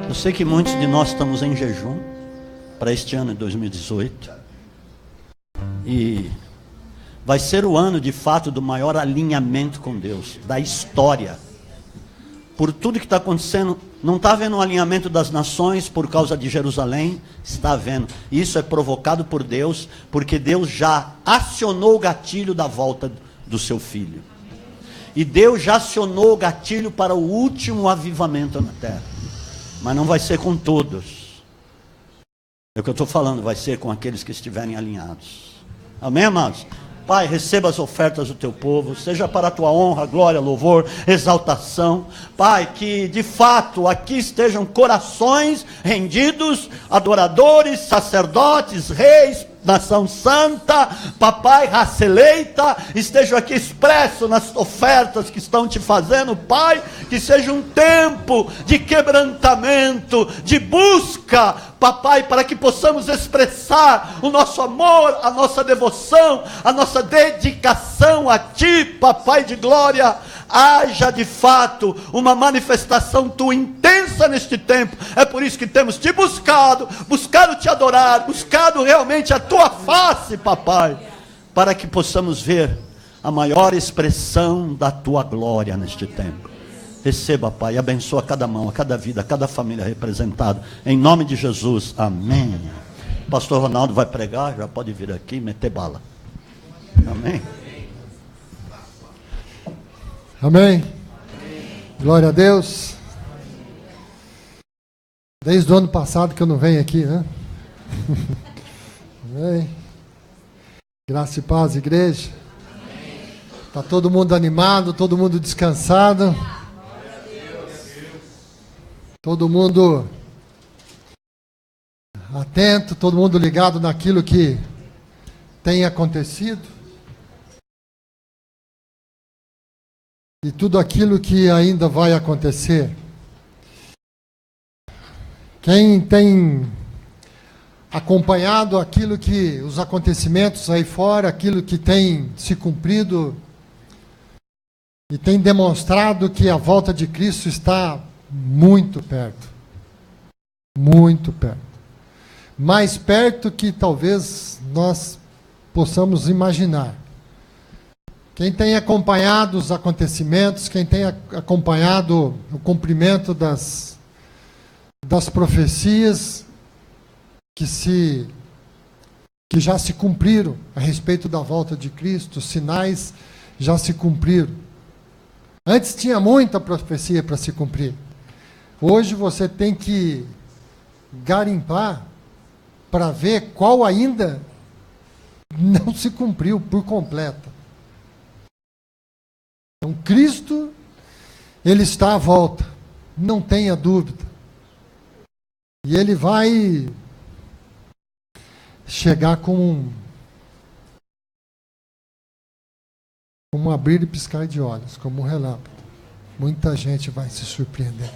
Eu sei que muitos de nós estamos em jejum para este ano de 2018. E vai ser o ano, de fato, do maior alinhamento com Deus, da história. Por tudo que está acontecendo, não está havendo um alinhamento das nações por causa de Jerusalém? Está havendo. Isso é provocado por Deus, porque Deus já acionou o gatilho da volta do seu filho. E Deus já acionou o gatilho para o último avivamento na terra. Mas não vai ser com todos. É o que eu estou falando, vai ser com aqueles que estiverem alinhados. Amém, amados? Pai, receba as ofertas do teu povo, seja para a tua honra, glória, louvor, exaltação. Pai, que de fato aqui estejam corações rendidos, adoradores, sacerdotes, reis, nação santa, papai, raça eleita, estejam aqui expressos nas ofertas que estão te fazendo, Pai, que seja um tempo de quebrantamento, de busca, papai, para que possamos expressar o nosso amor, a nossa devoção, a nossa dedicação a Ti, papai de glória. Haja de fato uma manifestação tua intensa neste tempo. É por isso que temos te buscado te adorar, buscado realmente a tua face, papai, para que possamos ver a maior expressão da tua glória neste tempo. Receba, Pai, abençoa cada mão, a cada vida, a cada família representada, em nome de Jesus, amém. O pastor Ronaldo vai pregar, já pode vir aqui e meter bala. Amém. Amém. Glória a Deus. Desde o ano passado que eu não venho aqui, né? Amém. Graça e paz, igreja. Está todo mundo animado, todo mundo descansado. Todo mundo atento, todo mundo ligado naquilo que tem acontecido. E tudo aquilo que ainda vai acontecer. Quem tem acompanhado aquilo que, os acontecimentos aí fora, aquilo que tem se cumprido, e tem demonstrado que a volta de Cristo está muito perto. Muito perto. Mais perto que talvez nós possamos imaginar. Quem tem acompanhado os acontecimentos, quem tem acompanhado o cumprimento das profecias que já se cumpriram a respeito da volta de Cristo, os sinais já se cumpriram. Antes tinha muita profecia para se cumprir. Hoje você tem que garimpar para ver qual ainda não se cumpriu por completo. Então, Cristo, Ele está à volta, não tenha dúvida. E Ele vai chegar com um abrir e piscar de olhos, como um relâmpago. Muita gente vai se surpreender.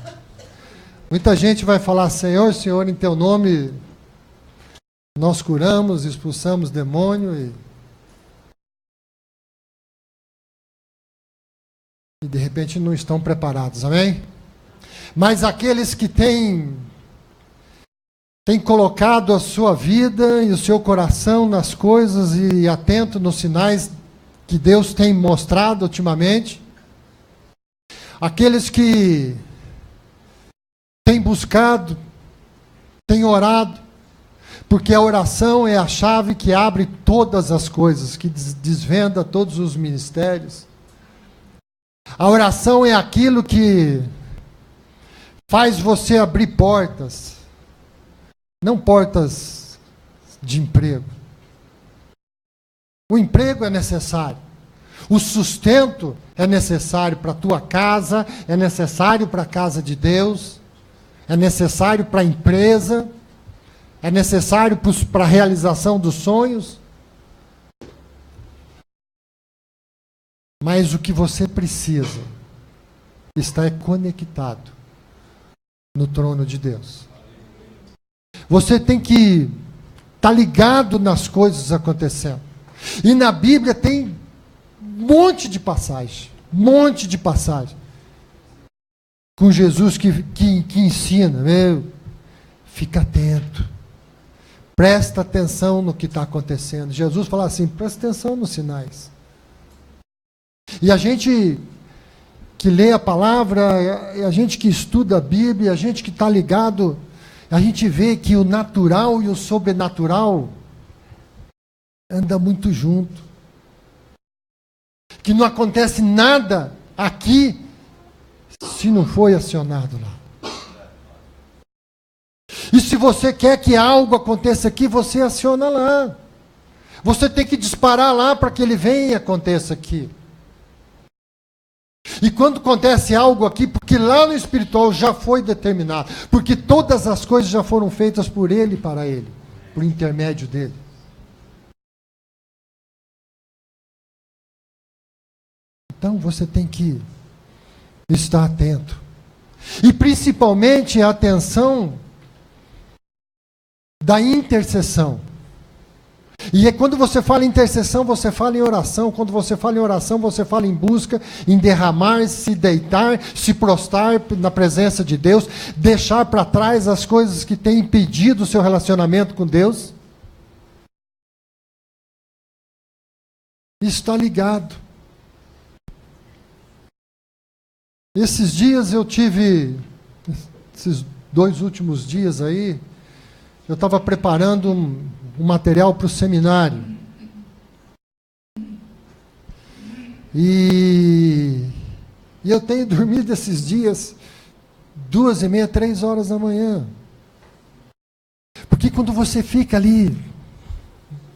Muita gente vai falar: Senhor, Senhor, em Teu nome nós curamos, expulsamos demônio e de repente não estão preparados, amém? Mas aqueles que têm colocado a sua vida e o seu coração nas coisas e atento nos sinais que Deus tem mostrado ultimamente, aqueles que têm buscado, têm orado, porque a oração é a chave que abre todas as coisas, que desvenda todos os mistérios. A oração é aquilo que faz você abrir portas, não portas de emprego. O emprego é necessário, o sustento é necessário para a tua casa, é necessário para a casa de Deus, é necessário para a empresa, é necessário para a realização dos sonhos. Mas o que você precisa está conectado no trono de Deus. Você tem que estar ligado nas coisas acontecendo. E na Bíblia tem um monte de passagem. com Jesus que ensina, fica atento, presta atenção no que está acontecendo. Jesus fala assim, presta atenção nos sinais. E a gente que lê a palavra, a gente que estuda a Bíblia, a gente que está ligado, a gente vê que o natural e o sobrenatural anda muito junto. Que não acontece nada aqui se não foi acionado lá. E se você quer que algo aconteça aqui, você aciona lá. Você tem que disparar lá para que ele venha e aconteça aqui. E quando acontece algo aqui, porque lá no espiritual já foi determinado, porque todas as coisas já foram feitas por ele e para ele, por intermédio dele. Então você tem que estar atento. E principalmente a atenção da intercessão. E é quando você fala em intercessão, você fala em oração. Quando você fala em oração, você fala em busca, em derramar, se deitar, se prostrar na presença de Deus, deixar para trás as coisas que têm impedido o seu relacionamento com Deus. Está ligado. Esses dias eu tive, esses 2 últimos dias aí, eu estava preparando um material para o seminário. E eu tenho dormido esses dias 2h30, 3 horas da manhã. Porque quando você fica ali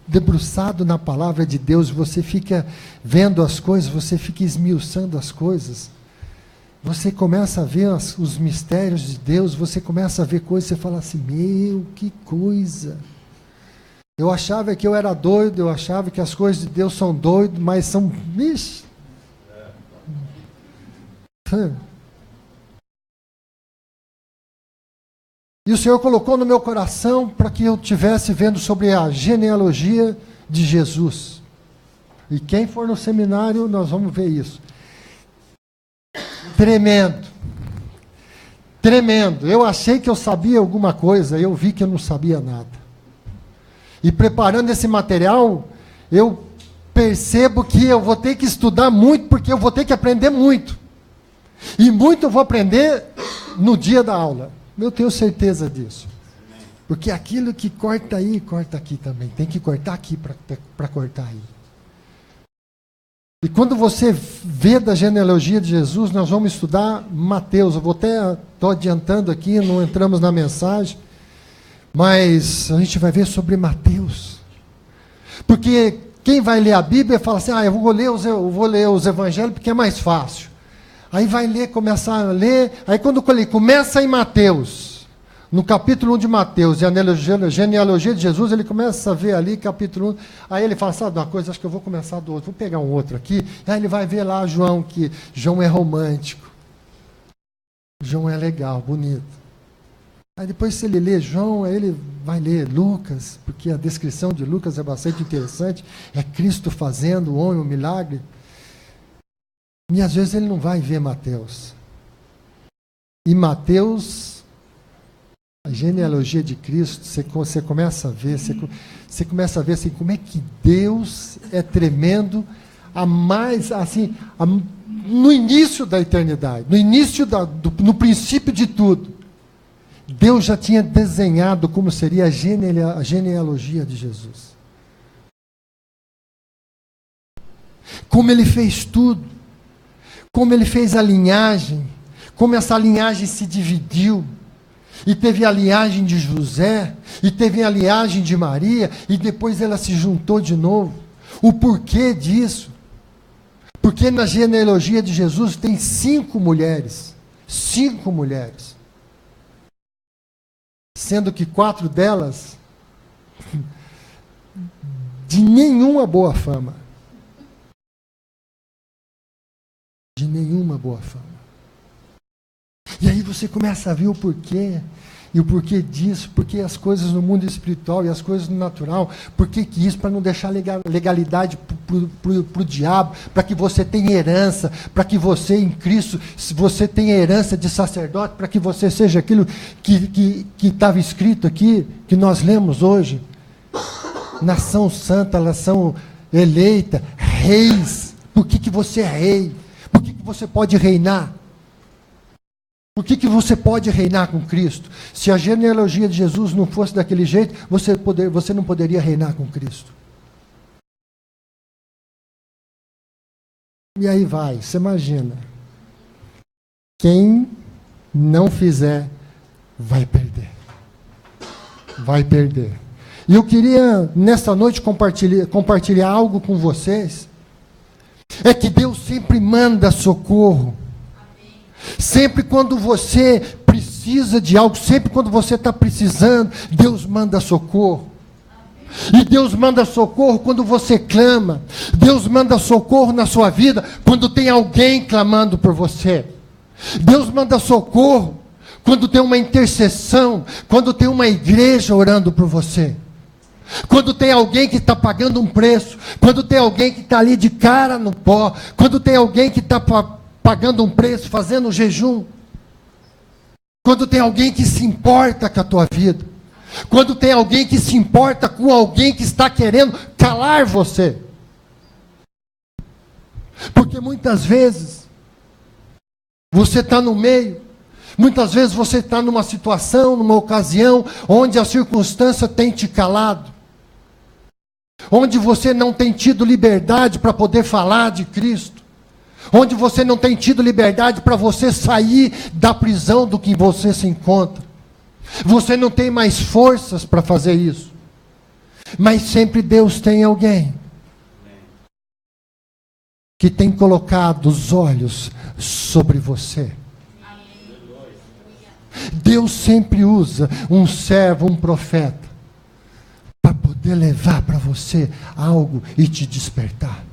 debruçado na palavra de Deus, você fica vendo as coisas, você fica esmiuçando as coisas, você começa a ver os mistérios de Deus, você começa a ver coisas, você fala assim, meu, que coisa. Eu achava que eu era doido, eu achava que as coisas de Deus são doidas, mas são... Ixi. E o Senhor colocou no meu coração para que eu estivesse vendo sobre a genealogia de Jesus. E quem for no seminário, nós vamos ver isso. Tremendo. Tremendo. Eu achei que eu sabia alguma coisa, eu vi que eu não sabia nada. E preparando esse material, eu percebo que eu vou ter que estudar muito, porque eu vou ter que aprender muito. E muito eu vou aprender no dia da aula. Eu tenho certeza disso. Porque aquilo que corta aí, corta aqui também. Tem que cortar aqui para cortar aí. E quando você vê da genealogia de Jesus, nós vamos estudar Mateus. Eu estou adiantando aqui, não entramos na mensagem, mas a gente vai ver sobre Mateus. Porque quem vai ler a Bíblia fala assim, eu vou ler os evangelhos porque é mais fácil. Aí vai ler, começar a ler, aí quando ele começa em Mateus, no capítulo 1 de Mateus, a genealogia de Jesus, ele começa a ver ali, capítulo 1, aí ele fala, sabe uma coisa, acho que eu vou começar do outro, vou pegar um outro aqui, aí ele vai ver lá João, que João é romântico, João é legal, bonito. Aí depois se ele lê João, aí ele vai ler Lucas, porque a descrição de Lucas é bastante interessante, é Cristo fazendo o homem, o milagre. E às vezes ele não vai ver Mateus. E Mateus, a genealogia de Cristo, você começa a ver, você começa a ver assim, como é que Deus é tremendo, no início da eternidade, no princípio de tudo. Deus já tinha desenhado como seria a genealogia de Jesus. Como ele fez tudo. Como ele fez a linhagem, como essa linhagem se dividiu, e teve a linhagem de José, e teve a linhagem de Maria, e depois ela se juntou de novo. O porquê disso? Porque na genealogia de Jesus tem 5 mulheres, 5 mulheres, sendo que 4 delas de nenhuma boa fama. De nenhuma boa fama. E aí você começa a ver o porquê. E o porquê disso? Porque as coisas no mundo espiritual e as coisas no natural, por que isso? Para não deixar legalidade para o diabo, para que você tenha herança, para que você em Cristo, se você tenha herança de sacerdote, para que você seja aquilo que estava escrito aqui, que nós lemos hoje. Nação santa, nação eleita, reis. Por que você é rei? Por que você pode reinar? Por que você pode reinar com Cristo? Se a genealogia de Jesus não fosse daquele jeito, você não poderia reinar com Cristo. E aí vai, você imagina. Quem não fizer, vai perder. Vai perder. E eu queria, nesta noite, compartilhar algo com vocês. É que Deus sempre manda socorro. Sempre quando você precisa de algo, sempre quando você está precisando, Deus manda socorro. E Deus manda socorro quando você clama. Deus manda socorro na sua vida quando tem alguém clamando por você. Deus manda socorro quando tem uma intercessão, quando tem uma igreja orando por você. Quando tem alguém que está pagando um preço, quando tem alguém que está ali de cara no pó, quando tem alguém que está pagando um preço, fazendo um jejum. Quando tem alguém que se importa com a tua vida. Quando tem alguém que se importa com alguém que está querendo calar você. Porque muitas vezes você está no meio, muitas vezes você está numa situação, numa ocasião, onde a circunstância tem te calado. Onde você não tem tido liberdade para poder falar de Cristo. Onde você não tem tido liberdade para você sair da prisão do que você se encontra. Você não tem mais forças para fazer isso. Mas sempre Deus tem alguém que tem colocado os olhos sobre você. Deus sempre usa um servo, um profeta, para poder levar para você algo e te despertar.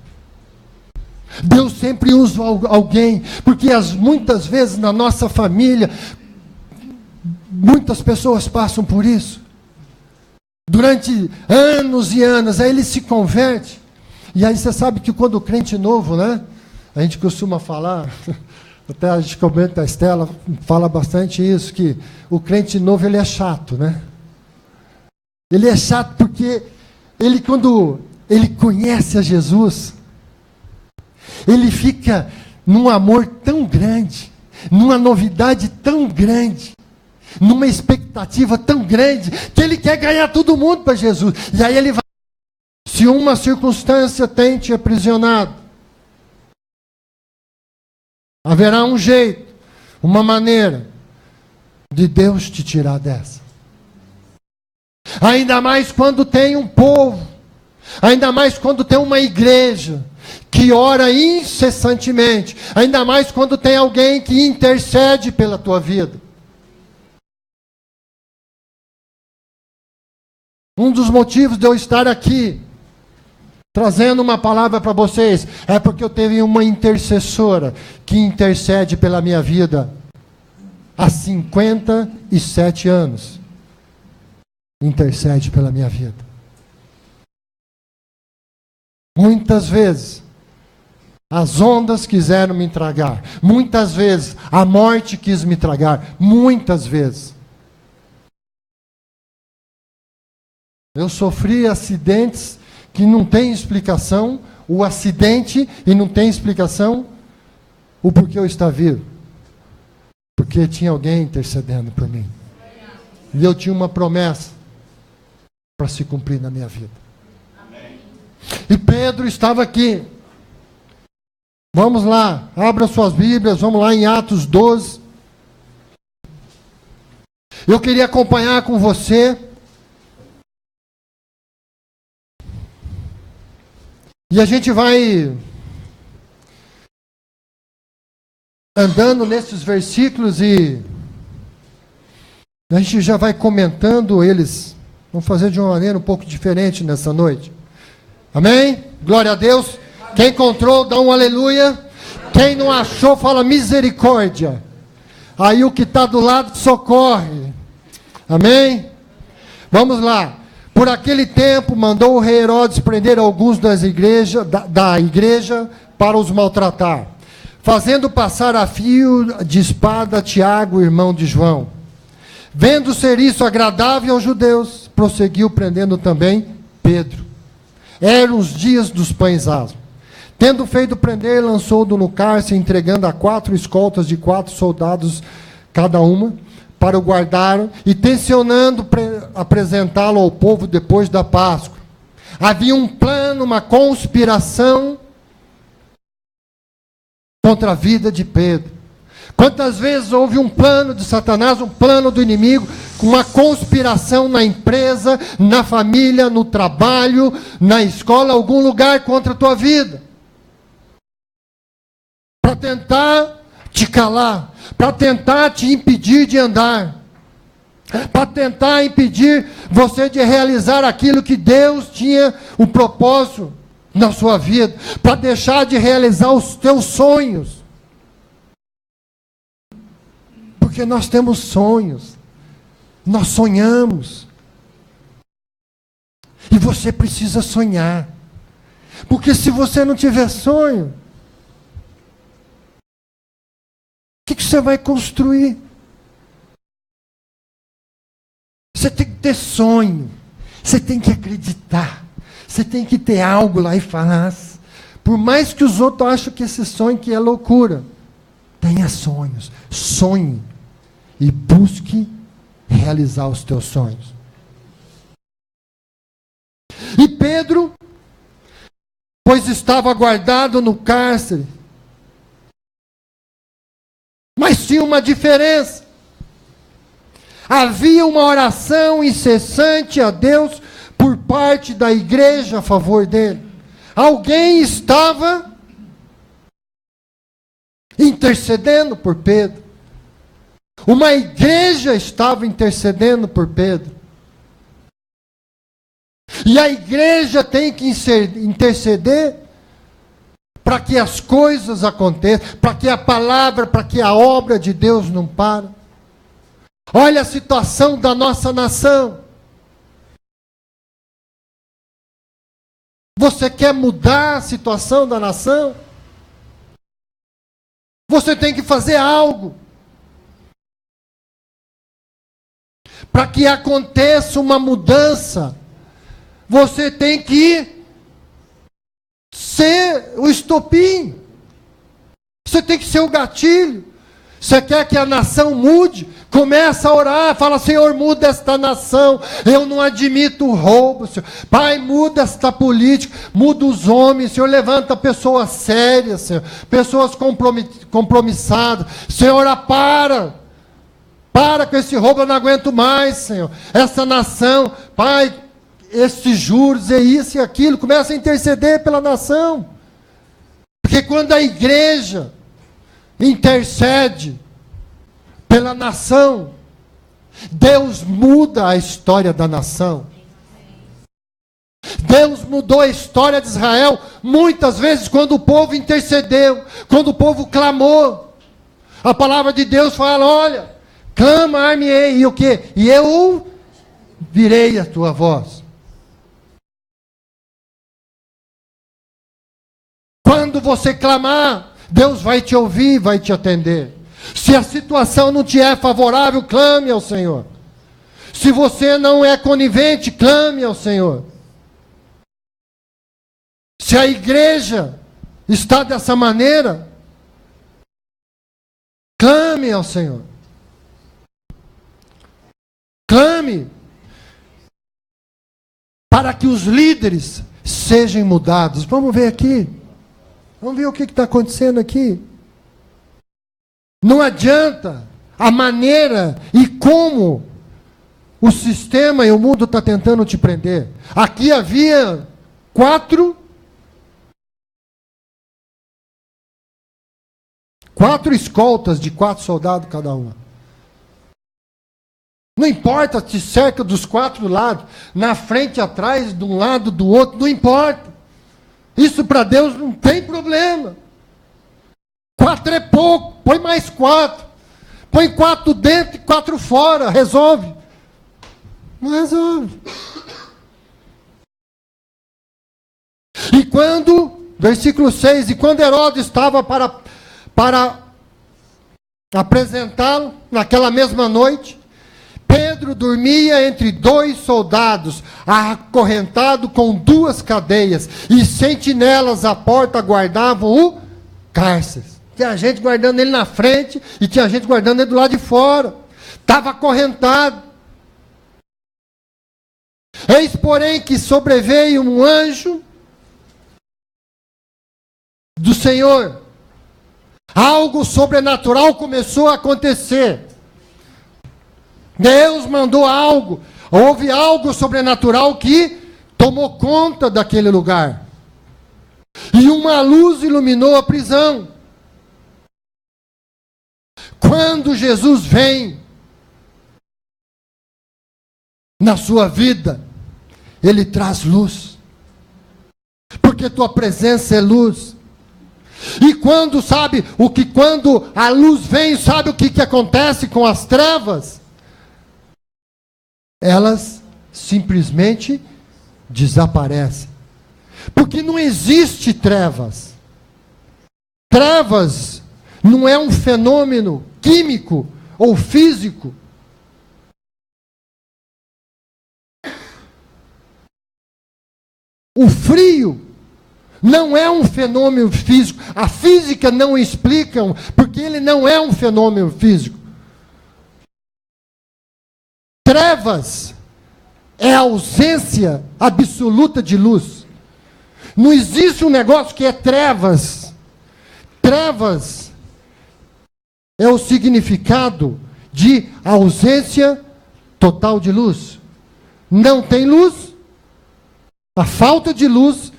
Deus sempre usa alguém, porque muitas vezes na nossa família, muitas pessoas passam por isso. Durante anos e anos, aí ele se converte. E aí você sabe que quando o crente novo, né? A gente costuma falar, até a gente comenta, a Estela fala bastante isso, que o crente novo ele é chato, né? Ele é chato porque quando ele conhece a Jesus, ele fica num amor tão grande, numa novidade tão grande, numa expectativa tão grande, que ele quer ganhar todo mundo para Jesus. E aí ele vai, se uma circunstância tem te aprisionado, haverá um jeito, uma maneira de Deus te tirar dessa. Ainda mais quando tem um povo, ainda mais quando tem uma igreja que ora incessantemente, ainda mais quando tem alguém que intercede pela tua vida. Um dos motivos de eu estar aqui, trazendo uma palavra para vocês, é porque eu tenho uma intercessora que intercede pela minha vida há 57 anos. Intercede pela minha vida. Muitas vezes as ondas quiseram me tragar. Muitas vezes a morte quis me tragar. Muitas vezes. Eu sofri acidentes que não tem explicação. O acidente e não tem explicação. O porquê eu estava vivo. Porque tinha alguém intercedendo por mim. E eu tinha uma promessa para se cumprir na minha vida. E Pedro estava aqui. Vamos lá, abra suas Bíblias, vamos lá em Atos 12. Eu queria acompanhar com você. E a gente vai andando nesses versículos e a gente já vai comentando eles. Vamos fazer de uma maneira um pouco diferente nessa noite. Amém? Glória a Deus. Quem encontrou, dá um aleluia. Quem não achou, fala misericórdia. Aí o que está do lado socorre. Amém? Vamos lá. Por aquele tempo, mandou o rei Herodes prender alguns da igreja para os maltratar, fazendo passar a fio de espada Tiago, irmão de João. Vendo ser isso agradável aos judeus, prosseguiu prendendo também Pedro. Eram os dias dos pães asmos. Tendo feito prender, lançou-o no cárcere, entregando a 4 escoltas de 4 soldados cada uma, para o guardarem, e tensionando apresentá-lo ao povo depois da Páscoa. Havia um plano, uma conspiração contra a vida de Pedro. Quantas vezes houve um plano de Satanás, um plano do inimigo, uma conspiração na empresa, na família, no trabalho, na escola, algum lugar contra a tua vida, para tentar te calar, para tentar te impedir de andar, para tentar impedir você de realizar aquilo que Deus tinha o propósito na sua vida, para deixar de realizar os teus sonhos. Porque nós temos sonhos, nós sonhamos, e você precisa sonhar, porque se você não tiver sonho, o que você vai construir? Você tem que ter sonho, você tem que acreditar, você tem que ter algo lá e falar. Por mais que os outros achem que esse sonho que é loucura, tenha sonhos, sonhe e busque realizar os teus sonhos. E Pedro, pois estava guardado no cárcere, mas tinha uma diferença. Havia uma oração incessante a Deus por parte da igreja a favor dele. Alguém estava intercedendo por Pedro. Uma igreja estava intercedendo por Pedro. E a igreja tem que interceder para que as coisas aconteçam, para que a palavra, para que a obra de Deus não pare. Olha a situação da nossa nação. Você quer mudar a situação da nação? Você tem que fazer algo para que aconteça uma mudança. Você tem que ser o estopim. Você tem que ser o gatilho. Você quer que a nação mude? Começa a orar, fala: Senhor, muda esta nação, eu não admito o roubo, Senhor. Pai, muda esta política, muda os homens, Senhor, levanta pessoas sérias, Senhor, pessoas compromissadas. Senhor, para com esse roubo, eu não aguento mais, Senhor. Essa nação, Pai, esses juros, é isso e aquilo, começa a interceder pela nação. Porque quando a igreja intercede pela nação, Deus muda a história da nação. Deus mudou a história de Israel muitas vezes quando o povo intercedeu, quando o povo clamou. A palavra de Deus fala: olha, clama-me-ei, e o quê? E eu virei a tua voz. Quando você clamar, Deus vai te ouvir, vai te atender. Se a situação não te é favorável, clame ao Senhor. Se você não é conivente, clame ao Senhor. Se a igreja está dessa maneira, clame ao Senhor. Clame para que os líderes sejam mudados. Vamos ver aqui. Vamos ver o que está acontecendo aqui. Não adianta a maneira e como o sistema e o mundo está tentando te prender. Aqui havia 4 escoltas de 4 soldados cada uma. Não importa se cerca dos 4 lados, na frente, atrás, de um lado, do outro, não importa. Isso para Deus não tem problema. 4 é pouco, põe mais 4. Põe 4 dentro e 4 fora, resolve. Não resolve. E quando, versículo 6, e quando Herodes estava para apresentá-lo, naquela mesma noite, Pedro dormia entre 2 soldados, acorrentado com 2 cadeias, e sentinelas à porta guardavam o cárcere. Tinha gente guardando ele na frente, e tinha gente guardando ele do lado de fora. Estava acorrentado. Eis, porém, que sobreveio um anjo do Senhor. Algo sobrenatural começou a acontecer. Deus mandou algo. Houve algo sobrenatural que tomou conta daquele lugar. E uma luz iluminou a prisão. Quando Jesus vem na sua vida, Ele traz luz. Porque tua presença é luz. E quando a luz vem, sabe o que acontece com as trevas? Elas simplesmente desaparecem. Porque não existe trevas. Trevas não é um fenômeno químico ou físico. O frio não é um fenômeno físico. A física não explica, porque ele não é um fenômeno físico. Trevas é a ausência absoluta de luz. Não existe um negócio que é trevas. Trevas é o significado de ausência total de luz. Não tem luz. A falta de luz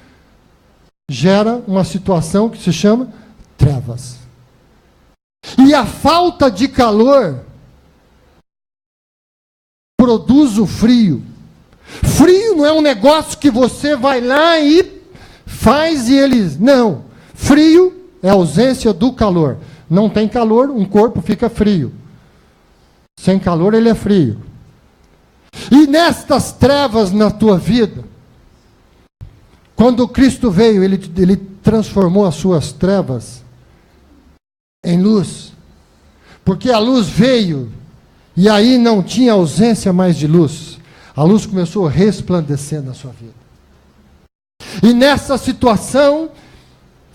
gera uma situação que se chama trevas. E a falta de calor produz o frio. Frio não é um negócio que você vai lá e faz e eles... Não. Frio é a ausência do calor. Não tem calor, um corpo fica frio. Sem calor, ele é frio. E nestas trevas na tua vida, quando Cristo veio, ele transformou as suas trevas em luz. Porque a luz veio, e aí não tinha ausência mais de luz. A luz começou a resplandecer na sua vida. E nessa situação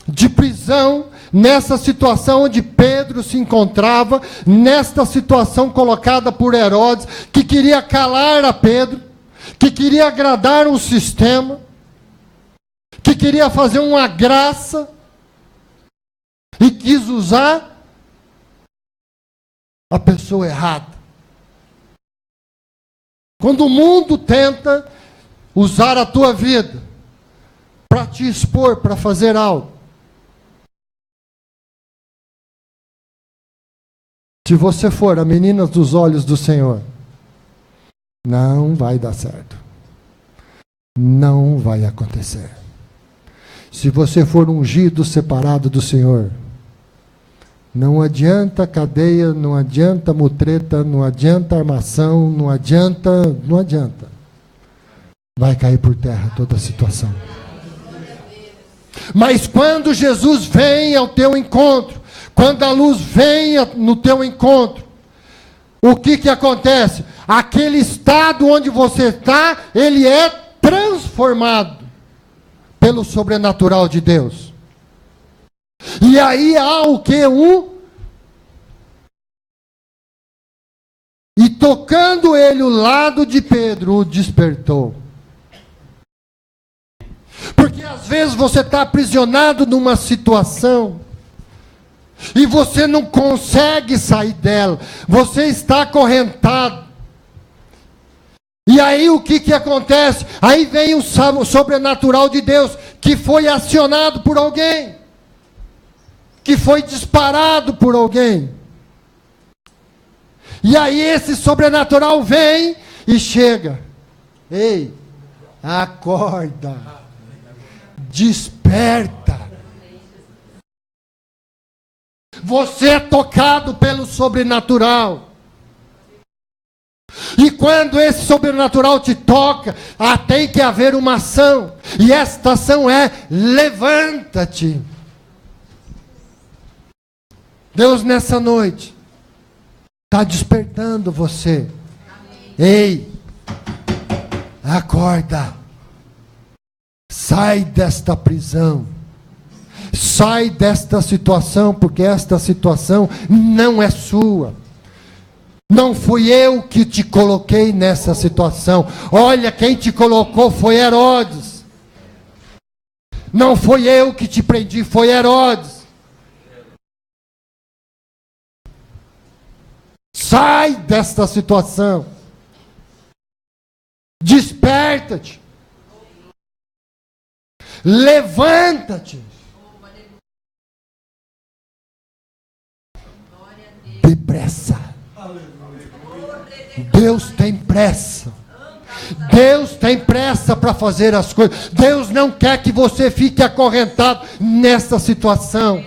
de prisão, nessa situação onde Pedro se encontrava, nesta situação colocada por Herodes, que queria calar a Pedro, que queria agradar um sistema, que queria fazer uma graça, e quis usar a pessoa errada. Quando o mundo tenta usar a tua vida para te expor, para fazer algo, se você for a menina dos olhos do Senhor, não vai dar certo. Não vai acontecer. Se você for ungido, separado do Senhor, não adianta cadeia, não adianta mutreta, não adianta armação, não adianta. Vai cair por terra toda a situação. Mas quando Jesus vem ao teu encontro, quando a luz vem no teu encontro, o que acontece? Aquele estado onde você está, ele é transformado pelo sobrenatural de Deus. E aí há o que? E tocando ele o lado de Pedro, o despertou. Porque às vezes você está aprisionado numa situação e você não consegue sair dela. Você está acorrentado. E aí o que acontece? Aí vem o sobrenatural de Deus, que foi acionado por alguém, que foi disparado por alguém. E aí esse sobrenatural vem e chega. Ei, acorda, desperta. Você é tocado pelo sobrenatural. E quando esse sobrenatural te toca, tem que haver uma ação. E esta ação é: levanta-te. Deus nessa noite está despertando você. Ei, acorda. Sai desta prisão. Sai desta situação, porque esta situação não é sua. Não fui eu que te coloquei nessa situação. Olha, quem te colocou foi Herodes. Não fui eu que te prendi, foi Herodes. Sai desta situação. Desperta-te. Levanta-te. Depressa. Deus tem pressa. Deus tem pressa para fazer as coisas. Deus não quer que você fique acorrentado nessa situação.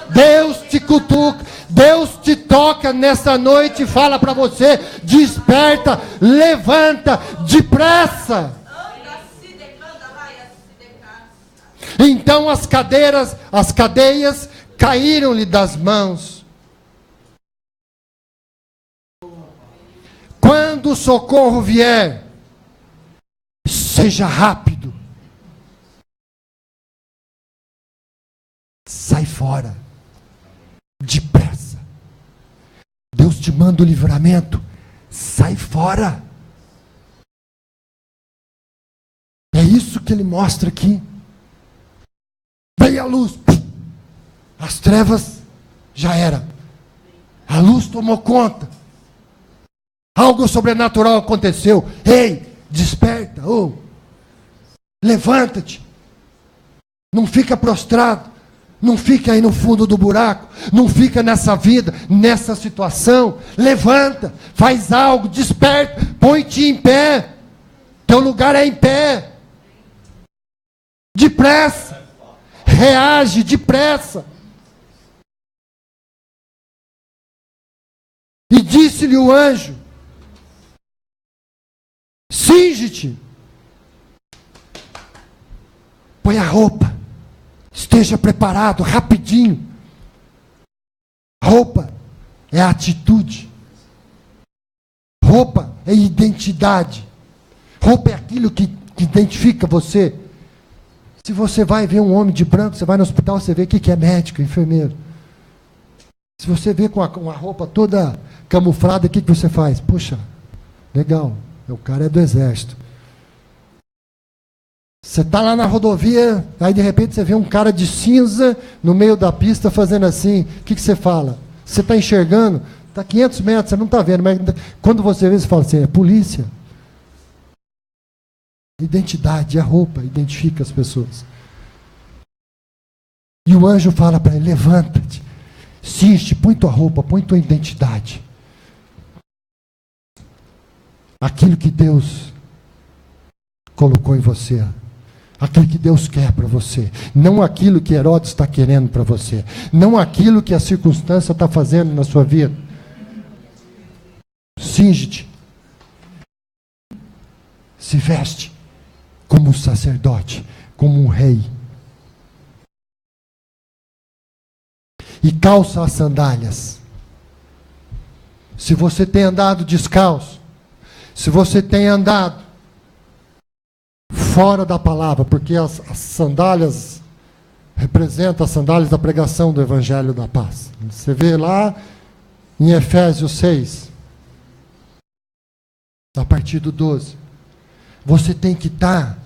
Deus te cutuca, Deus te toca nessa noite e fala para você: desperta, levanta, depressa. Então as cadeias caíram-lhe das mãos. Quando o socorro vier, seja rápido. Sai fora. Depressa. Deus te manda o livramento. Sai fora. É isso que ele mostra aqui. Veio a luz. As trevas já era. A luz tomou conta. Algo sobrenatural aconteceu. Ei, desperta. Levanta-te. Não fica prostrado. Não fica aí no fundo do buraco. Não fica nessa vida, nessa situação. Levanta. Faz algo. Desperta. Põe-te em pé. Teu lugar é em pé. Depressa. Reage depressa. E disse-lhe o anjo: cinge-te. Põe a roupa. Esteja preparado, rapidinho. Roupa é atitude. Roupa é identidade. Roupa é aquilo que identifica você. Se você vai ver um homem de branco, você vai no hospital, você vê o que é médico, enfermeiro. Se você vê com a roupa toda camuflada, o que você faz? Puxa, legal, o cara é do exército. Você está lá na rodovia, aí de repente você vê um cara de cinza no meio da pista fazendo assim. O que você fala? Você está enxergando? Está 500 metros, você não está vendo, mas quando você vê, você fala assim: é polícia. Identidade, a roupa identifica as pessoas. E o anjo fala para ele: levanta-te, cinge, põe tua roupa, põe tua identidade. Aquilo que Deus colocou em você. Aquilo que Deus quer para você. Não aquilo que Herodes está querendo para você. Não aquilo que a circunstância está fazendo na sua vida. Cinge-te. Se veste como um sacerdote, como um rei. E calça as sandálias. Se você tem andado descalço, se você tem andado fora da palavra, porque as sandálias representam as sandálias da pregação do Evangelho da Paz. Você vê lá em Efésios 6, a partir do 12. Você tem que estar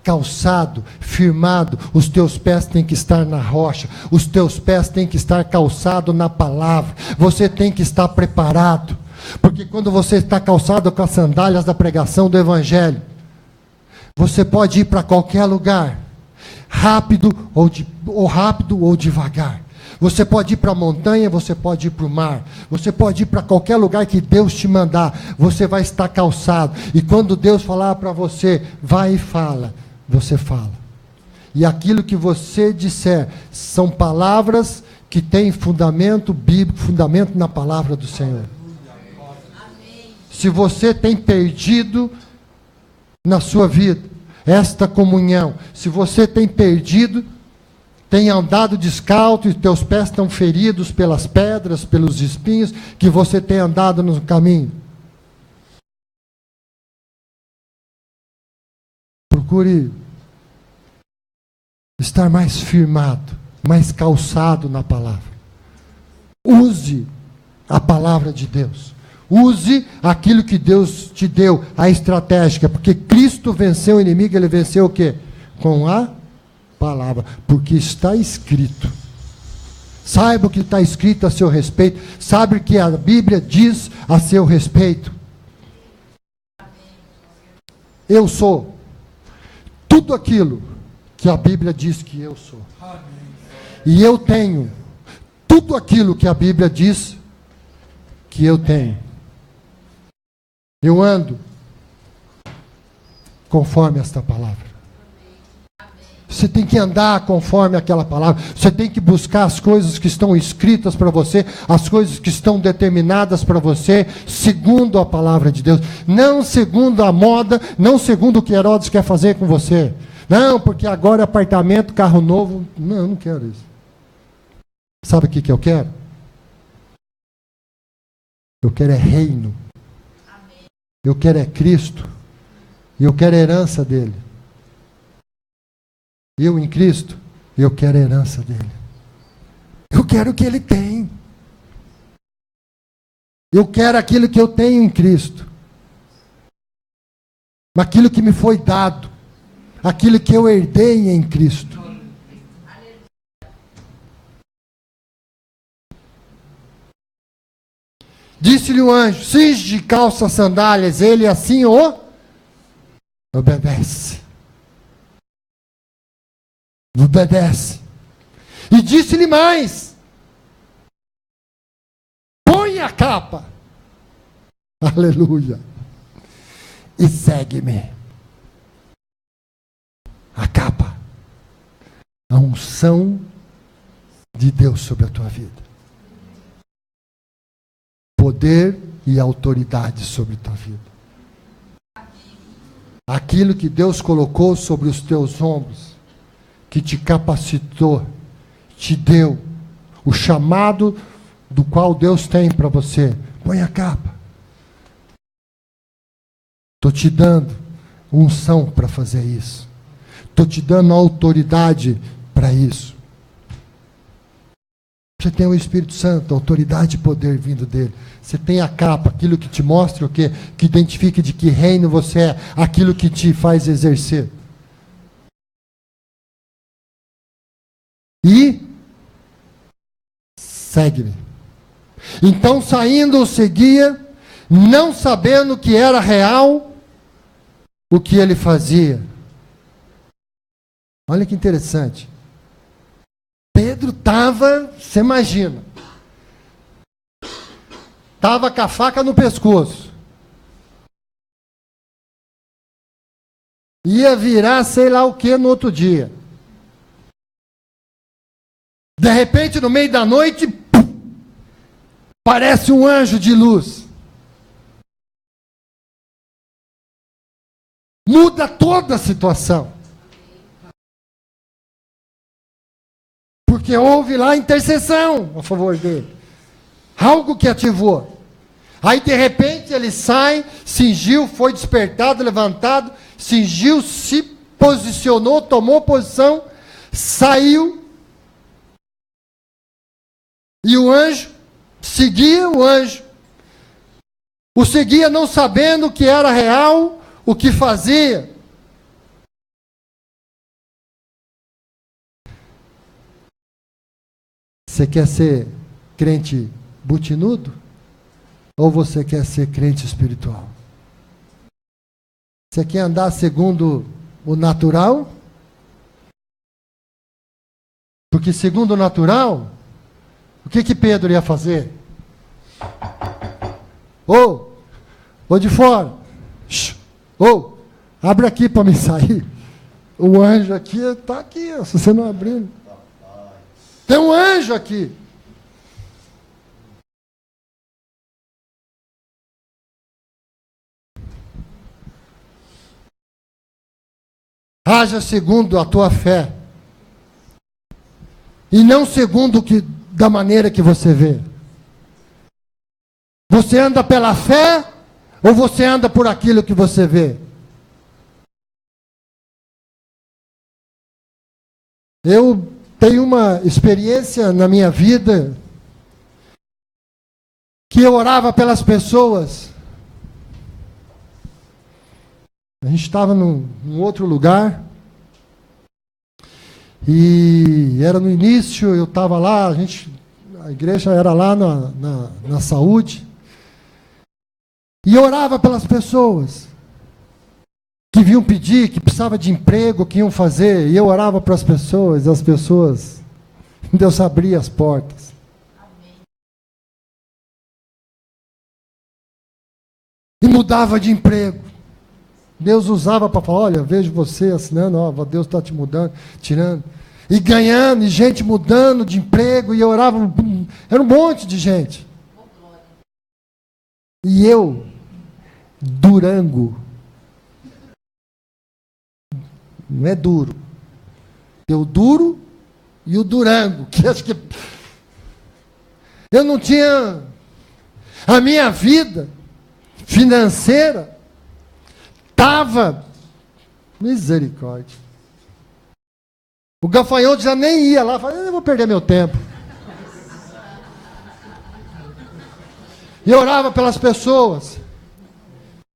calçado, firmado, os teus pés têm que estar na rocha, os teus pés têm que estar calçados na palavra, você tem que estar preparado, porque quando você está calçado com as sandálias da pregação do Evangelho, você pode ir para qualquer lugar, rápido ou devagar. Você pode ir para a montanha, você pode ir para o mar, você pode ir para qualquer lugar que Deus te mandar, você vai estar calçado. E quando Deus falar para você, vai e fala, você fala. E aquilo que você disser são palavras que têm fundamento bíblico, fundamento na palavra do Senhor. se você tem perdido na sua vida esta comunhão, se você tem perdido, tem andado descalço e teus pés estão feridos pelas pedras, pelos espinhos que você tem andado no caminho. Procure estar mais firmado, mais calçado na palavra. Use a palavra de Deus. Use aquilo que Deus te deu, a estratégia, porque Cristo venceu o inimigo, ele venceu o quê? Com a palavra, porque está escrito. Saiba o que está escrito a seu respeito, sabe o que a Bíblia diz a seu respeito. Eu sou tudo aquilo que a Bíblia diz que eu sou. E eu tenho tudo aquilo que a Bíblia diz que eu tenho. Eu ando conforme esta palavra. Você tem que andar conforme aquela palavra. Você tem que buscar as coisas que estão escritas para você, as coisas que estão determinadas para você, segundo a palavra de Deus. Não segundo a moda, não segundo o que Herodes quer fazer com você. Não, porque agora é apartamento, carro novo. Não, eu não quero isso. Sabe o que eu quero? Eu quero é reino. Eu quero é Cristo. E eu quero a herança dele. Eu em Cristo, eu quero a herança dele. Eu quero o que ele tem. Eu quero aquilo que eu tenho em Cristo. Aquilo que me foi dado. Aquilo que eu herdei em Cristo. Disse-lhe o anjo: cinge de calça sandálias. Ele assim obedece. Obedece. E disse-lhe mais: põe a capa. Aleluia. E segue-me. A capa. A unção de Deus sobre a tua vida. Poder e autoridade sobre a tua vida. Aquilo que Deus colocou sobre os teus ombros, que te capacitou, te deu, o chamado do qual Deus tem para você. Põe a capa. Estou te dando unção para fazer isso. Estou te dando autoridade para isso. Você tem o Espírito Santo, autoridade e poder vindo dele. Você tem a capa, aquilo que te mostra o quê? Que identifica de que reino você é, aquilo que te faz exercer. E segue-me. Então saindo o seguia, não sabendo que era real o que ele fazia. Olha que interessante. Pedro estava, você imagina, estava com a faca no pescoço. Ia virar sei lá o que no outro dia. De repente, no meio da noite, parece um anjo de luz. Muda toda a situação. Porque houve lá intercessão a favor dele. Algo que ativou. Aí de repente ele sai, cingiu, foi despertado, levantado, cingiu, se posicionou, tomou posição, saiu. E o anjo seguia o anjo. O seguia não sabendo que era real o que fazia. Você quer ser crente butinudo? Ou você quer ser crente espiritual? Você quer andar segundo o natural? Porque segundo o natural, o que Pedro ia fazer? Ô de fora. Abre aqui para me sair. O anjo aqui está aqui, se você não abrir. Tem um anjo aqui. haja segundo a tua fé. E não segundo da maneira que você vê. Você anda pela fé ou você anda por aquilo que você vê? Eu tenho uma experiência na minha vida que eu orava pelas pessoas. A gente estava num outro lugar e era no início, eu estava lá, a igreja era lá na saúde, e eu orava pelas pessoas que vinham pedir, que precisavam de emprego, que iam fazer, e eu orava para as pessoas, Deus abria as portas. E mudava de emprego. Deus usava para falar, olha, vejo você assinando, ó, Deus está te mudando, tirando. E ganhando, e gente mudando de emprego, e eu orava, era um monte de gente. E eu, Durango, não é duro, eu duro e o Durango, que acho que eu não tinha a minha vida financeira, estava misericórdia. O gafanhoto já nem ia lá, falei, eu vou perder meu tempo. E eu orava pelas pessoas.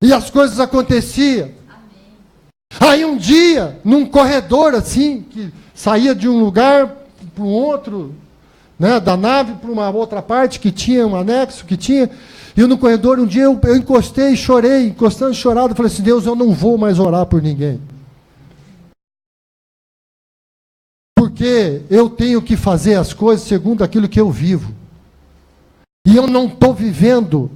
E as coisas aconteciam. Aí um dia, num corredor assim, que saía de um lugar para um outro, né, da nave para uma outra parte, que tinha um anexo, e eu no corredor, um dia eu encostei e chorei, encostando chorado, falei assim, Deus, eu não vou mais orar por ninguém. Porque eu tenho que fazer as coisas segundo aquilo que eu vivo. E eu não estou vivendo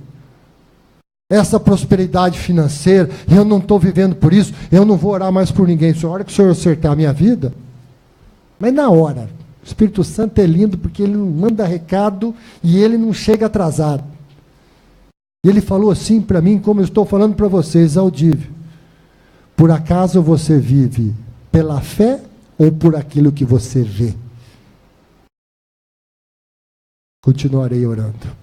essa prosperidade financeira, e eu não estou vivendo por isso, eu não vou orar mais por ninguém. Se a hora que o Senhor acertar a minha vida, mas na hora, o Espírito Santo é lindo, porque ele não manda recado, e ele não chega atrasado. E ele falou assim para mim, como eu estou falando para vocês, audível. Por acaso você vive pela fé, ou por aquilo que você vê? Continuarei orando.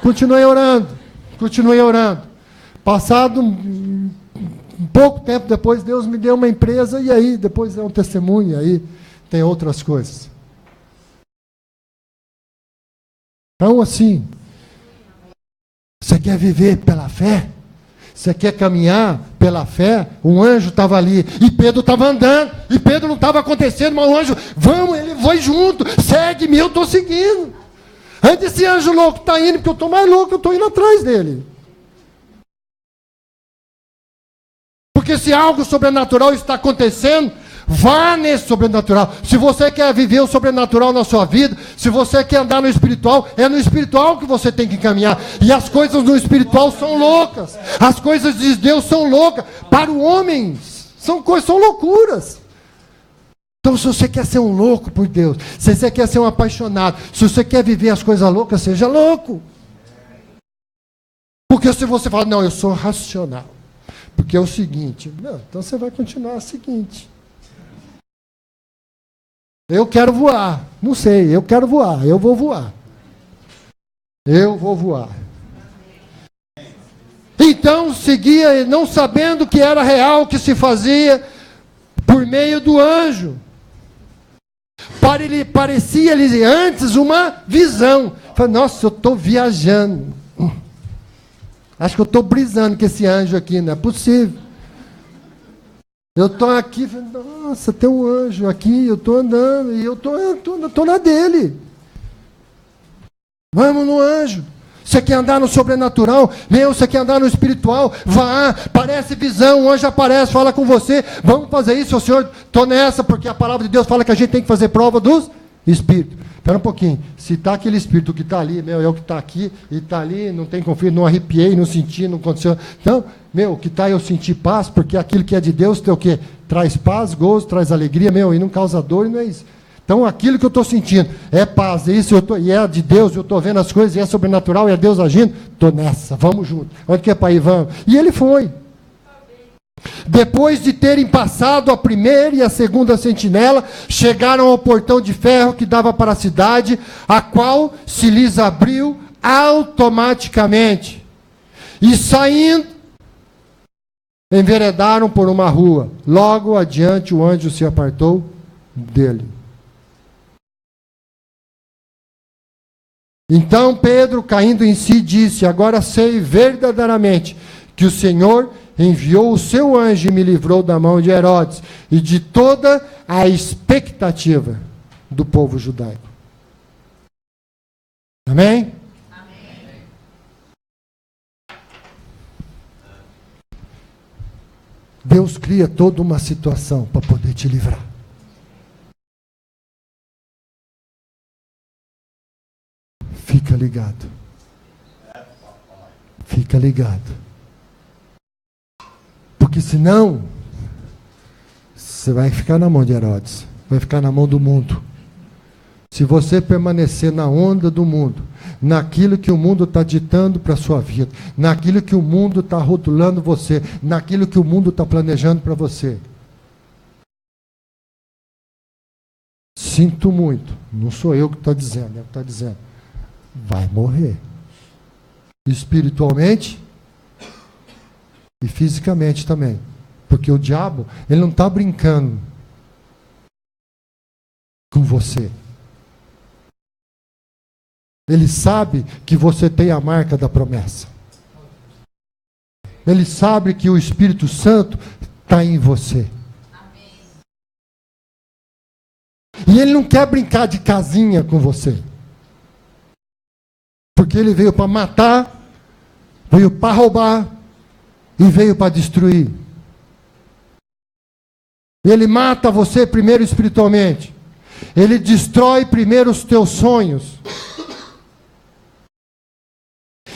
Continuei orando. Passado um pouco tempo depois, Deus me deu uma empresa, e aí depois é um testemunho, e aí tem outras coisas. Então assim, você quer viver pela fé? Você quer caminhar pela fé? Um anjo estava ali, e Pedro estava andando, e Pedro não estava acontecendo, mas o anjo, vamos, ele foi junto, segue-me, eu estou seguindo. Antes esse anjo louco está indo, porque eu estou mais louco, eu estou indo atrás dele. Porque se algo sobrenatural está acontecendo, vá nesse sobrenatural. Se você quer viver o sobrenatural na sua vida, se você quer andar no espiritual, é no espiritual que você tem que caminhar. E as coisas no espiritual são loucas. As coisas de Deus são loucas. Para o homem, são loucuras. Então, se você quer ser um louco por Deus, se você quer ser um apaixonado, se você quer viver as coisas loucas, seja louco. Porque se você fala, não, eu sou racional, porque é o seguinte, não, então você vai continuar o seguinte. Eu quero voar, não sei, eu quero voar, eu vou voar. Eu vou voar. Então, seguia, não sabendo que era real, que se fazia por meio do anjo. Parecia-lhe antes uma visão. Falei, nossa, eu estou viajando. Acho que eu estou brisando com esse anjo aqui, não é possível. Eu estou aqui, nossa, tem um anjo aqui, eu estou andando, e eu estou na dele. Vamos no anjo. Você quer andar no sobrenatural? Você quer andar no espiritual? Vá, parece visão, o anjo aparece, fala com você. Vamos fazer isso, Senhor, estou nessa, porque a palavra de Deus fala que a gente tem que fazer prova dos espíritos. Espera um pouquinho, se está aquele espírito que está ali, é o que está aqui, e está ali, não tem conflito, não arrepiei, não senti, não aconteceu. Então, o que está eu senti paz, porque aquilo que é de Deus tem o quê? Traz paz, gozo, traz alegria, e não causa dor, e não é isso. Então, aquilo que eu estou sentindo é paz, e é de Deus, eu estou vendo as coisas, e é sobrenatural, e é Deus agindo, estou nessa, vamos junto. Onde que é para ir? Vamos. E ele foi. Depois de terem passado a primeira e a segunda sentinela, chegaram ao portão de ferro que dava para a cidade, a qual se lhes abriu automaticamente. E saindo, enveredaram por uma rua. Logo adiante o anjo se apartou dele. Então Pedro, caindo em si, disse: agora sei verdadeiramente que o Senhor enviou o seu anjo e me livrou da mão de Herodes e de toda a expectativa do povo judaico. Amém? Amém. Deus cria toda uma situação para poder te livrar. Fica ligado. Fica ligado. Porque senão, você vai ficar na mão de Herodes, vai ficar na mão do mundo. Se você permanecer na onda do mundo, naquilo que o mundo está ditando para a sua vida, naquilo que o mundo está rotulando você, naquilo que o mundo está planejando para você, sinto muito, não sou eu que estou dizendo, é o que está dizendo, vai morrer. Espiritualmente e fisicamente também. Porque o diabo, ele não está brincando com você. Ele sabe que você tem a marca da promessa. Ele sabe que o Espírito Santo está em você. E ele não quer brincar de casinha com você. Porque ele veio para matar, veio para roubar e veio para destruir. Ele mata você primeiro espiritualmente. Ele destrói primeiro os teus sonhos.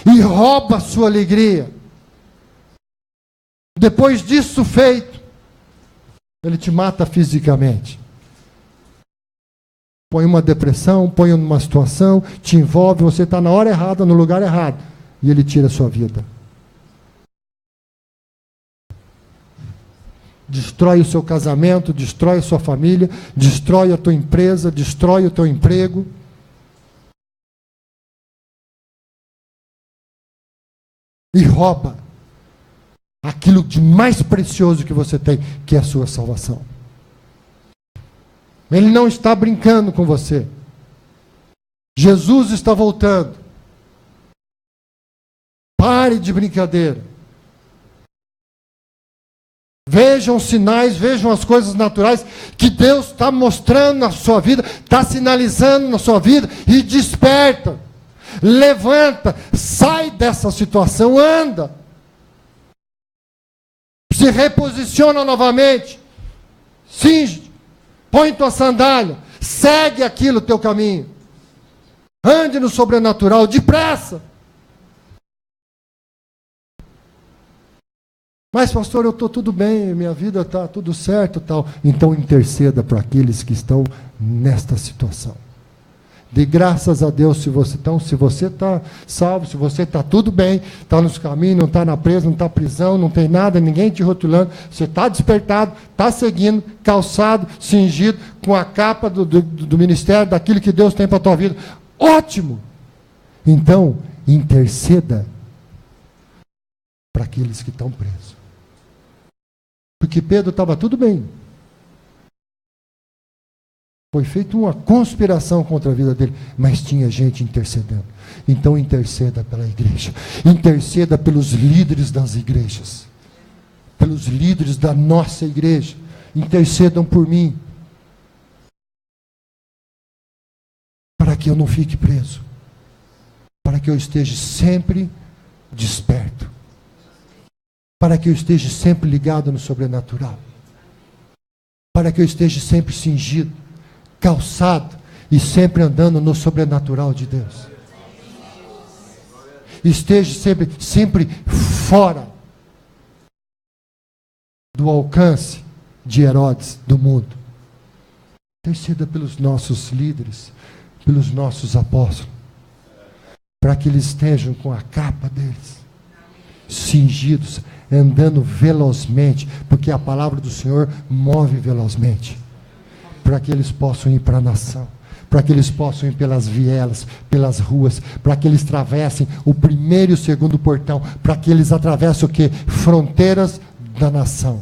E rouba a sua alegria. Depois disso feito, ele te mata fisicamente. Põe uma depressão, põe numa situação, te envolve, você está na hora errada, no lugar errado. E ele tira a sua vida. Destrói o seu casamento, destrói a sua família, destrói a tua empresa, destrói o teu emprego. E rouba aquilo de mais precioso que você tem, que é a sua salvação. Ele não está brincando com você. Jesus está voltando. Pare de brincadeira. Vejam os sinais, vejam as coisas naturais que Deus está mostrando na sua vida, está sinalizando na sua vida, e desperta. Levanta, sai dessa situação, anda. Se reposiciona novamente. Cinge, põe tua sandália, segue aquilo teu caminho. Ande no sobrenatural, depressa. Mas pastor, eu estou tudo bem, minha vida está tudo certo, tal. Então interceda para aqueles que estão nesta situação. Dê graças a Deus se você está salvo, se você está tudo bem, está nos caminhos, não está na presa, não está na prisão, não tem nada, ninguém te rotulando, você está despertado, está seguindo, calçado, cingido, com a capa do ministério, daquilo que Deus tem para a tua vida. Ótimo! Então, interceda para aqueles que estão presos. Porque Pedro estava tudo bem. Foi feita uma conspiração contra a vida dele, mas tinha gente intercedendo. Então interceda pela igreja. Interceda pelos líderes das igrejas. Pelos líderes da nossa igreja. Intercedam por mim. Para que eu não fique preso. Para que eu esteja sempre desperto. Para que eu esteja sempre ligado no sobrenatural. Para que eu esteja sempre cingido, calçado e sempre andando no sobrenatural de Deus. Esteja sempre fora do alcance de Herodes do mundo. Interceda pelos nossos líderes, pelos nossos apóstolos, para que eles estejam com a capa deles, cingidos, andando velozmente, porque a palavra do Senhor move velozmente, para que eles possam ir para a nação, para que eles possam ir pelas vielas, pelas ruas, para que eles atravessem o primeiro e o segundo portão, para que eles atravessem o quê? Fronteiras da nação.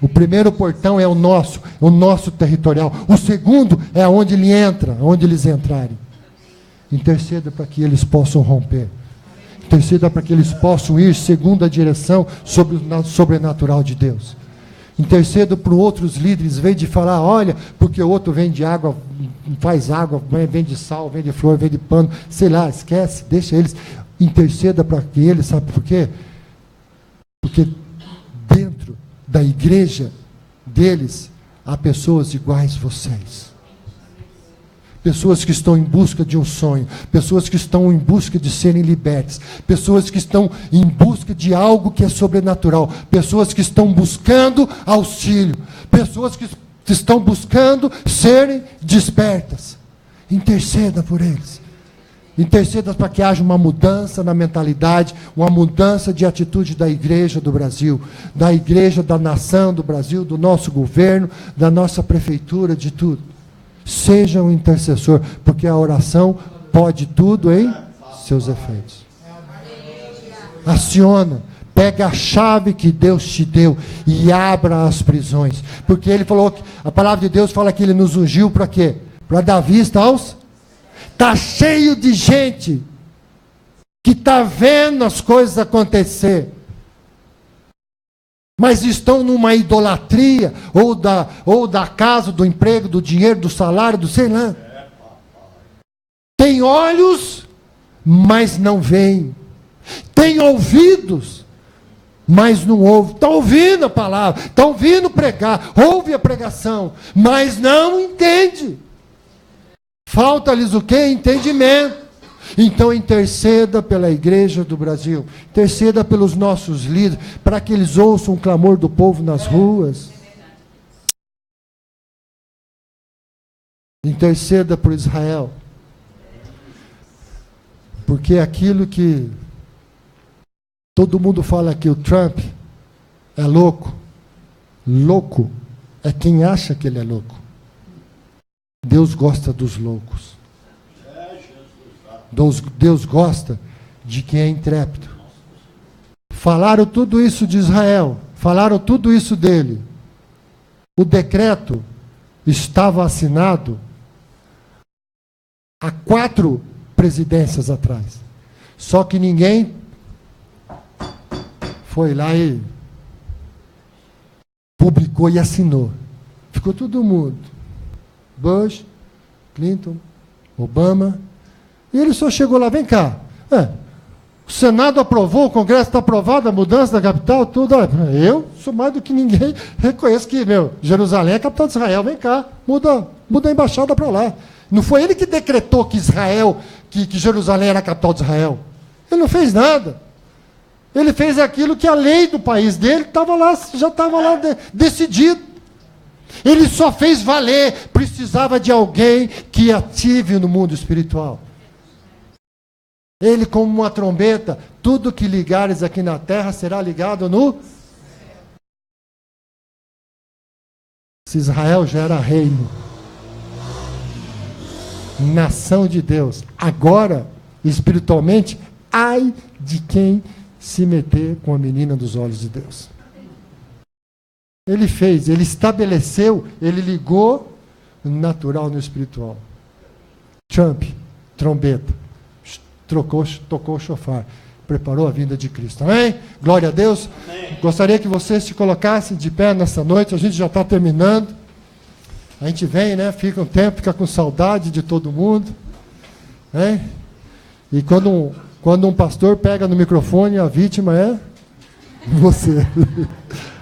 O primeiro portão é o nosso territorial. O segundo é onde ele entra, onde eles entrarem. Interceda para que eles possam romper. Interceda para que eles possam ir segundo a direção sobre o sobrenatural de Deus. Interceda para outros líderes, em vez de falar, olha, porque o outro vende água, faz água, vende sal, vende flor, vende pano, sei lá, esquece, deixa eles. Interceda para que eles, sabe por quê? Porque dentro da igreja deles há pessoas iguais a vocês. Pessoas que estão em busca de um sonho, pessoas que estão em busca de serem libertas, pessoas que estão em busca de algo que é sobrenatural, pessoas que estão buscando auxílio, pessoas que estão buscando serem despertas. Interceda por eles. Interceda para que haja uma mudança na mentalidade, uma mudança de atitude da igreja do Brasil, da igreja da nação do Brasil, do nosso governo, da nossa prefeitura, de tudo. Seja um intercessor, porque a oração pode tudo em seus efeitos. Aciona, pega a chave que Deus te deu e abra as prisões. Porque ele falou, a palavra de Deus fala que ele nos ungiu para quê? Para dar vista aos... Está cheio de gente que está vendo as coisas acontecer, mas estão numa idolatria, ou da casa, do emprego, do dinheiro, do salário, do sei lá. Tem olhos, mas não veem. Tem ouvidos, mas não ouvem. Está ouvindo a palavra, está ouvindo pregar, ouve a pregação, mas não entende. Falta-lhes o quê? Entendimento. Então interceda pela igreja do Brasil, interceda pelos nossos líderes, para que eles ouçam o clamor do povo nas ruas. Interceda por Israel, porque aquilo que todo mundo fala que o Trump é louco, louco é quem acha que ele é louco. Deus gosta dos loucos. Deus gosta de quem é intrépido. Falaram tudo isso de Israel, falaram tudo isso dele. O decreto estava assinado há 4 presidências atrás. Só que ninguém foi lá e publicou e assinou. Ficou todo mundo. Bush, Clinton, Obama, e ele só chegou lá, vem cá, o Senado aprovou, o Congresso está aprovado, a mudança da capital, tudo, eu sou mais do que ninguém, reconheço que, Jerusalém é a capital de Israel, vem cá, muda a embaixada para lá. Não foi ele que decretou que Israel, que Jerusalém era a capital de Israel, ele não fez nada, ele fez aquilo que a lei do país dele já estava lá decidido. Ele só fez valer, precisava de alguém que ative no mundo espiritual. Ele, como uma trombeta, tudo que ligares aqui na terra será ligado no... Se Israel já era reino, nação de Deus, agora, espiritualmente, ai de quem se meter com a menina dos olhos de Deus. Ele fez, ele estabeleceu, ele ligou o natural no espiritual. Trump, trombeta, tocou o chofar, preparou a vinda de Cristo. Amém? Glória a Deus. Amém. Gostaria que vocês se colocassem de pé nessa noite, a gente já está terminando. A gente vem, fica um tempo, fica com saudade de todo mundo. E quando um pastor pega no microfone, a vítima é você.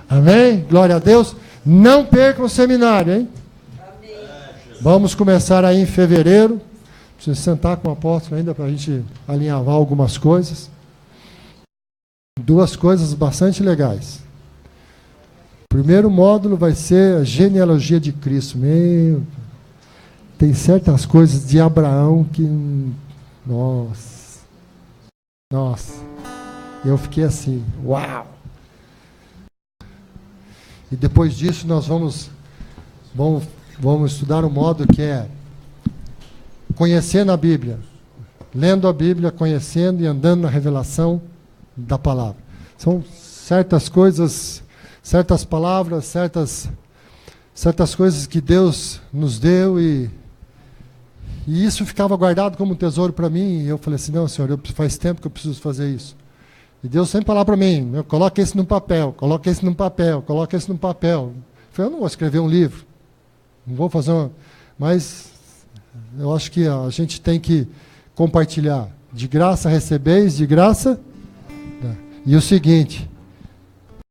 Amém? Glória a Deus. Não percam o seminário, hein? Amém. Vamos começar aí em fevereiro. Preciso sentar com o apóstolo ainda para a gente alinhavar algumas coisas. 2 coisas bastante legais. O primeiro módulo vai ser a genealogia de Cristo. Tem certas coisas de Abraão que... Nossa. Eu fiquei assim, uau! E depois disso nós vamos estudar um modo que é conhecendo a Bíblia, lendo a Bíblia, conhecendo e andando na revelação da palavra. São certas coisas, certas palavras, certas coisas que Deus nos deu e isso ficava guardado como um tesouro para mim. E eu falei assim, não, Senhor, faz tempo que eu preciso fazer isso. E Deus sempre falava para mim, coloca esse no papel, coloca esse no papel, coloca esse no papel. Eu falei, eu não vou escrever um livro, não vou fazer uma... Mas eu acho que a gente tem que compartilhar. De graça recebeis, de graça... E o seguinte,